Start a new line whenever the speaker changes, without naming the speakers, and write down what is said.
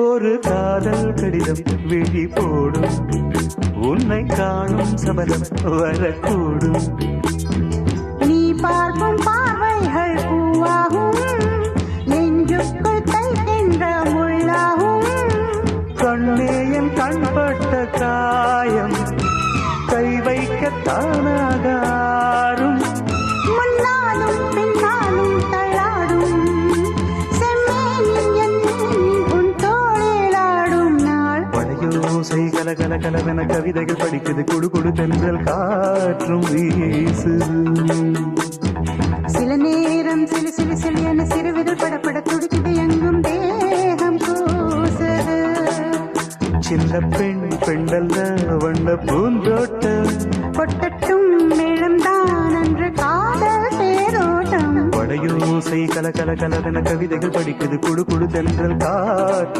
ஒரு காதல் கடிதம் விழி போடும், உன்னை காணும் சபலம் வரக்கூடும்.
நீ பார்க்கும் பார்வைகள் பூவாகும், நெஞ்சுக்குள் தைக்கின்ற முள்ளாகும்.
கண்ணேயம் கண்பட்ட காயம் கை வைக்க தானாகாரும்.
முன்னாலும் பின்னாலும் தள்ளாடும் செம்மேனின் எண்ணெயின் உன் தோளிலாடும் நாள்.
படையோசை கல கல கலவென கவிதைகள் படிக்குது, குடு குடு தென்றல் காற்றும் வீசுது.
சில நேரம் சிலு சிலு சிலு என சிறுவிதழ் படப்பட துடிக்குது, எங்கும் தேகம் கூசுது.
சின்ன பெண் பெண்டல்ல வண்ண பூந்தோட்டம்,
கொட்டட்டும் மேளம்தான் அன்று காதல் தேரோட்டம்.
படையோசை கல கல கலவென கவிதைகள் படிக்குது, குடு குடு தென்றல் காற்றும்